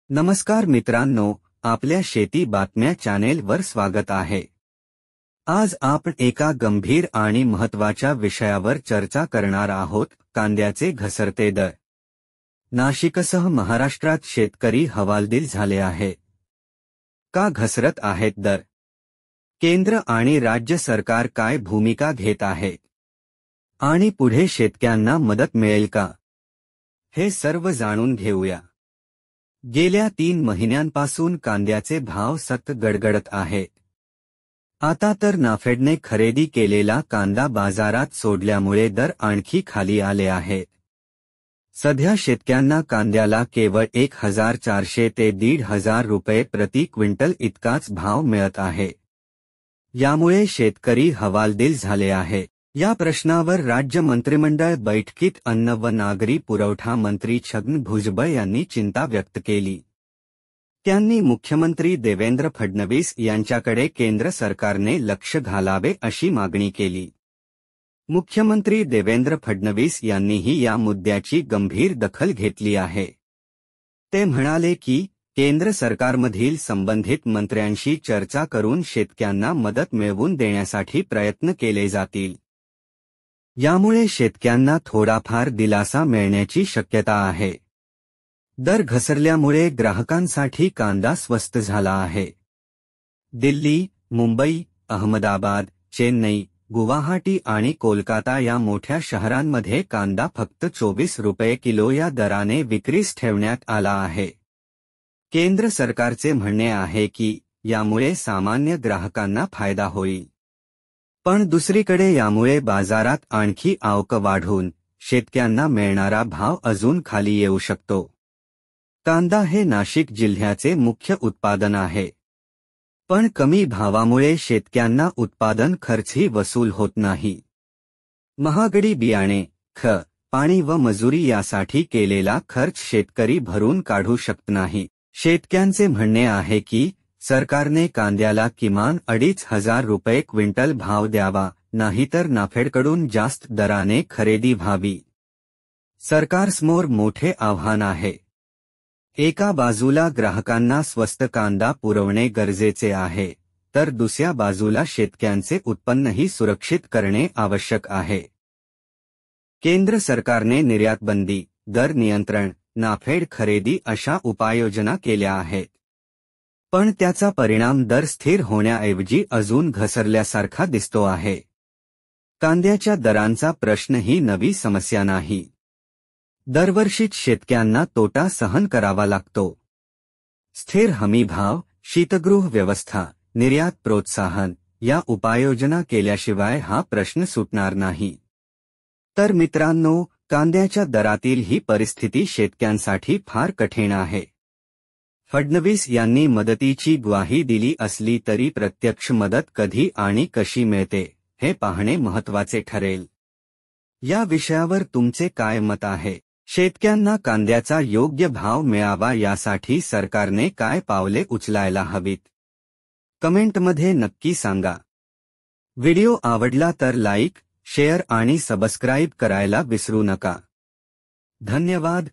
नमस्कार मित्रांनो, आपल्या शेती बातम्या चॅनेलवर स्वागत आहे। आज आपण एका गंभीर आणि महत्त्वाच्या विषयावर चर्चा करणार आहोत, कांद्याचे घसरते दर। नाशिकसह महाराष्ट्रात शेतकरी हवालदिल झाले आहेत। का घसरत आहेत दर? केंद्र आणि राज्य सरकार काय भूमिका घेत आहेत? आणि पुढे शेतकऱ्यांना मदत मिळेल का? हे सर्व जाणून घेऊया। गेल्या 3 महिन्यांपासून कांद्याचे भाव सतत गडगडत आहेत। आता तर नाफेडने खरेदी केलेला कांदा बाजारात सोडल्यामुळे दर आणखी खाली आले आहेत। सध्या शेतकऱ्यांना कांद्याला केवळ 1400 ते 1500 रुपये प्रति क्विंटल इतकाच भाव मिळत आहे। यामुळे शेतकरी हवालदिल झाले आहे। या प्रश्नावर राज्य मंत्रिमंडळ बैठकीत अन्न व नागरी पुरवठा मंत्री छगन भुजबळ यांनी चिंता व्यक्त केली। त्यांनी मुख्यमंत्री देवेंद्र फडणवीस यांच्याकडे केंद्र सरकारने लक्ष घालावे अशी मागणी केली। मुख्यमंत्री देवेंद्र फडणवीस यांनीही या मुद्द्याची गंभीर दखल घेतली आहे। ते म्हणाले की केंद्र सरकारमधील संबंधित मंत्र्यांशी चर्चा करून शेतकऱ्यांना मदत मिळवून देण्यासाठी प्रयत्न केले जातील। यामुळे शेतकऱ्यांना थोडाफार दिलासा मिळण्याची शक्यता आहे। दर घसरल्यामुळे ग्राहकांसाठी कांदा स्वस्त झाला आहे। दिल्ली, मुंबई, अहमदाबाद, चेन्नई, गुवाहाटी आणि कोलकाता या मोठ्या शहरांमध्ये कांदा फक्त 24 रुपये किलो या दराने विक्रीस ठेवण्यात आला आहे। केंद्र सरकारचे म्हणणे आहे की यामुळे सामान्य ग्राहकांना फायदा होईल। पण दुसरीकडे यामुळे बाजारात आणखी आवक वाढून शेतकऱ्यांना मिळणारा भाव अजून खाली येऊ शकतो। कांदा हे नाशिक जिल्ह्याचे मुख्य उत्पादन आहे। पण कमी भावामुळे शेतकऱ्यांना उत्पादन खर्चही वसूल होत नाही। महागडी बियाणे, खत, पाणी व मजुरी यासाठी केलेला खर्च शेतकरी भरून काढू शकत नाही। शेतकऱ्यांचे म्हणणे आहे की सरकारने कांद्याला किमान 2500 रुपये क्विंटल भाव द्यावा, नाहीतर नाफेडकडून जास्त दराने खरेदी व्हावी। सरकारसमोर मोठे आव्हान आहे। एका बाजूला ग्राहकांना स्वस्त कांदा पुरवणे गरजेचे आहे, तर दुसऱ्या बाजूला शेतकऱ्यांचे उत्पन्नही सुरक्षित करणे आवश्यक आहे। केंद्र सरकारने निर्यातबंदी, दर नियंत्रण, नाफेड खरेदी अशा उपाययोजना केल्या आहेत। पण त्याचा परिणाम दर स्थिर होण्याऐवजी अजून घसरल्यासारखा दिसतो आहे। कांद्याच्या दरांचा प्रश्न ही नवी समस्या नाही। दरवर्षीच शेतकऱ्यांना तोटा सहन करावा लागतो। स्थिर हमी भाव, शीतगृह व्यवस्था, निर्यात प्रोत्साहन या उपाययोजना केल्याशिवाय हा प्रश्न सुटणार नाही। तर मित्रांनो, कांद्याच्या दरातील ही परिस्थिती शेतकऱ्यांसाठी फार कठीण आहे। फडणवीस यांनी मदतीची ग्वाही दिली असली तरी प्रत्यक्ष मदत कधी आणि कशी मिळते हे पाहणे महत्त्वाचे ठरेल। या विषयावर तुमचे काय मत आहे? शेतकऱ्यांना कांद्याचा योग्य भाव मिळावा यासाठी सरकारने काय पावले उचलायला हवीत? कमेंटमध्ये नक्की सांगा। व्हिडिओ आवडला तर लाईक, शेअर आणि सबस्क्राईब करायला विसरू नका। धन्यवाद।